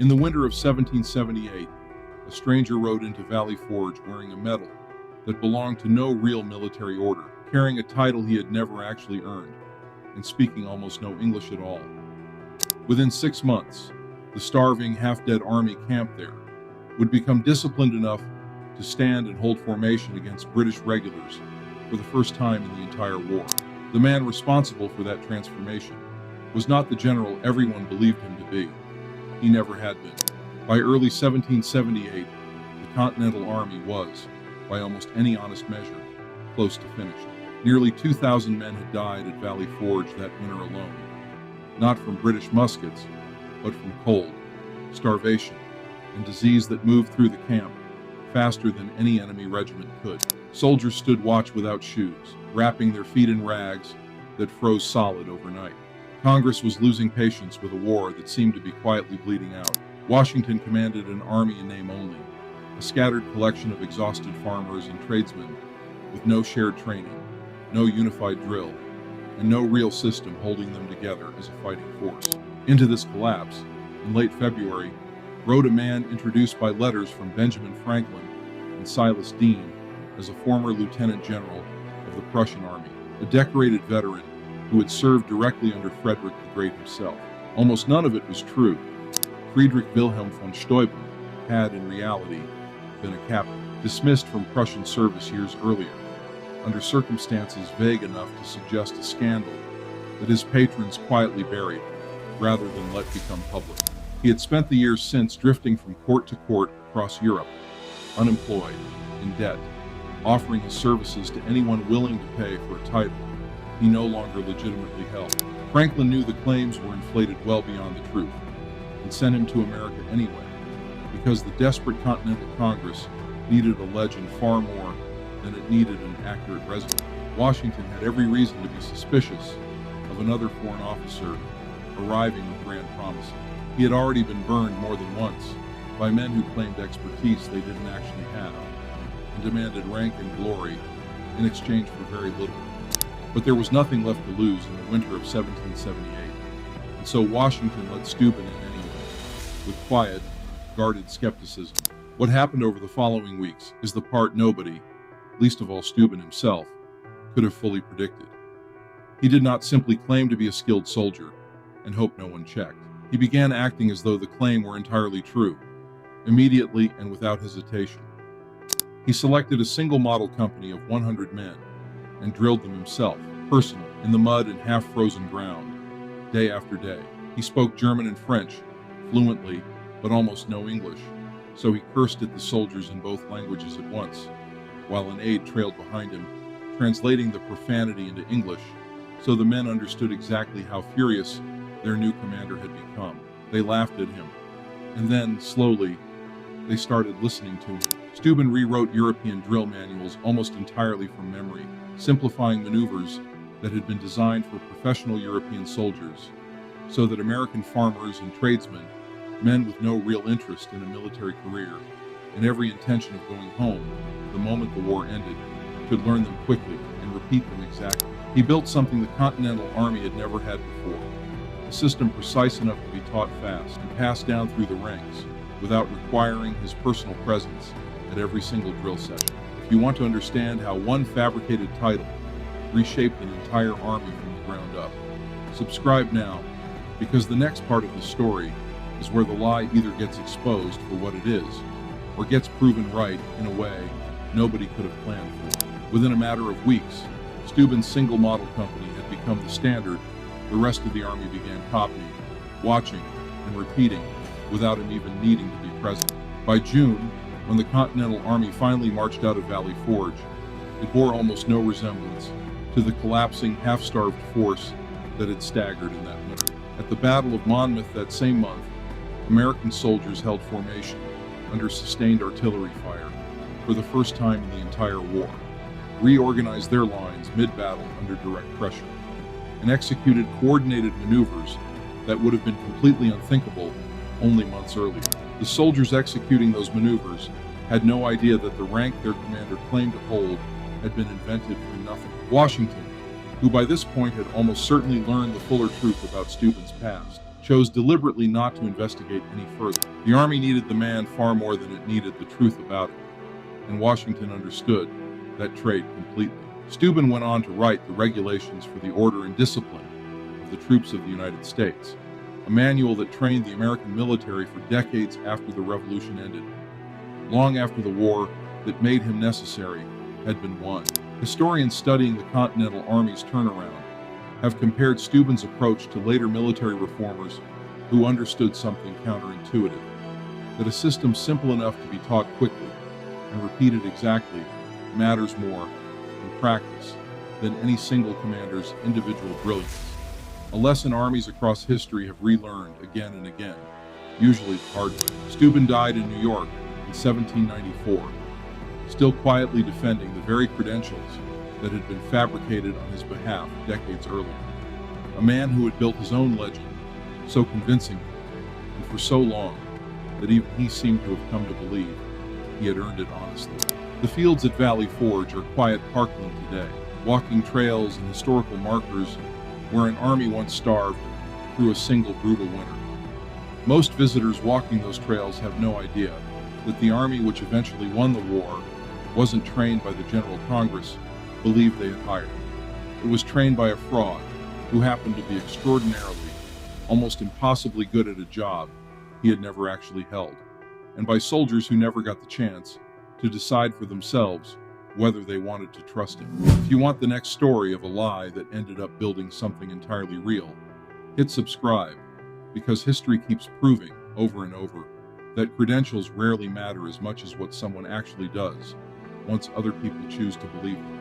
In the winter of 1778, a stranger rode into Valley Forge wearing a medal that belonged to no real military order, carrying a title he had never actually earned, and speaking almost no English at all. Within 6 months, the starving, half-dead army camped there would become disciplined enough to stand and hold formation against British regulars for the first time in the entire war. The man responsible for that transformation was not the general everyone believed him to be. He never had been. By early 1778, the Continental Army was, by almost any honest measure, close to finished. Nearly 2,000 men had died at Valley Forge that winter alone, not from British muskets, but from cold, starvation, and disease that moved through the camp faster than any enemy regiment could. Soldiers stood watch without shoes, wrapping their feet in rags that froze solid overnight. Congress was losing patience with a war that seemed to be quietly bleeding out. Washington commanded an army in name only, a scattered collection of exhausted farmers and tradesmen with no shared training, no unified drill, and no real system holding them together as a fighting force. Into this collapse, in late February, rode a man introduced by letters from Benjamin Franklin and Silas Deane as a former lieutenant general of the Prussian army, a decorated veteran who had served directly under Frederick the Great himself. Almost none of it was true. Friedrich Wilhelm von Steuben had, in reality, been a captain, dismissed from Prussian service years earlier, under circumstances vague enough to suggest a scandal that his patrons quietly buried, rather than let become public. He had spent the years since drifting from court to court across Europe, unemployed, in debt, offering his services to anyone willing to pay for a title he no longer legitimately held. Franklin knew the claims were inflated well beyond the truth, and sent him to America anyway, because the desperate Continental Congress needed a legend far more than it needed an accurate resume. Washington had every reason to be suspicious of another foreign officer arriving with grand promises. He had already been burned more than once by men who claimed expertise they didn't actually have, and demanded rank and glory in exchange for very little. But there was nothing left to lose in the winter of 1778, and so Washington let Steuben in anyway, with quiet, guarded skepticism. What happened over the following weeks is the part nobody, least of all Steuben himself, could have fully predicted. He did not simply claim to be a skilled soldier and hope no one checked. He began acting as though the claim were entirely true, immediately and without hesitation. He selected a single model company of 100 men and drilled them himself, personally, in the mud and half-frozen ground, day after day. He spoke German and French fluently, but almost no English, so he cursed at the soldiers in both languages at once, while an aide trailed behind him, translating the profanity into English, so the men understood exactly how furious their new commander had become. They laughed at him, and then, slowly, they started listening to him. Steuben rewrote European drill manuals almost entirely from memory, simplifying maneuvers that had been designed for professional European soldiers, so that American farmers and tradesmen, men with no real interest in a military career, and every intention of going home the moment the war ended, could learn them quickly and repeat them exactly. He built something the Continental Army had never had before, a system precise enough to be taught fast and passed down through the ranks without requiring his personal presence at every single drill session. If you want to understand how one fabricated title reshaped an entire army from the ground up, subscribe now, because the next part of the story is where the lie either gets exposed for what it is, or gets proven right in a way nobody could have planned for. Within a matter of weeks, Steuben's single model company had become the standard the rest of the army began copying, watching, and repeating without him even needing to be present. By June, when the Continental Army finally marched out of Valley Forge, it bore almost no resemblance to the collapsing, half-starved force that had staggered in that winter. At the Battle of Monmouth that same month, American soldiers held formation under sustained artillery fire for the first time in the entire war, reorganized their lines mid-battle under direct pressure, and executed coordinated maneuvers that would have been completely unthinkable only months earlier. The soldiers executing those maneuvers had no idea that the rank their commander claimed to hold had been invented from nothing. Washington, who by this point had almost certainly learned the fuller truth about Steuben's past, chose deliberately not to investigate any further. The Army needed the man far more than it needed the truth about him, and Washington understood that trait completely. Steuben went on to write the regulations for the order and discipline of the troops of the United States, a manual that trained the American military for decades after the Revolution ended, long after the war that made him necessary had been won. Historians studying the Continental Army's turnaround have compared Steuben's approach to later military reformers who understood something counterintuitive, that a system simple enough to be taught quickly and repeated exactly matters more in practice than any single commander's individual brilliance. A lesson armies across history have relearned again and again, usually the hard way. Steuben died in New York in 1794, still quietly defending the very credentials that had been fabricated on his behalf decades earlier. A man who had built his own legend so convincingly and for so long that even he seemed to have come to believe he had earned it honestly. The fields at Valley Forge are quiet parkland today, walking trails and historical markers where an army once starved through a single brutal winter. Most visitors walking those trails have no idea that the army which eventually won the war wasn't trained by the General Congress believed they had hired. It was trained by a fraud who happened to be extraordinarily, almost impossibly good at a job he had never actually held, and by soldiers who never got the chance to decide for themselves whether they wanted to trust him. If you want the next story of a lie that ended up building something entirely real, hit subscribe, because history keeps proving over and over that credentials rarely matter as much as what someone actually does once other people choose to believe them.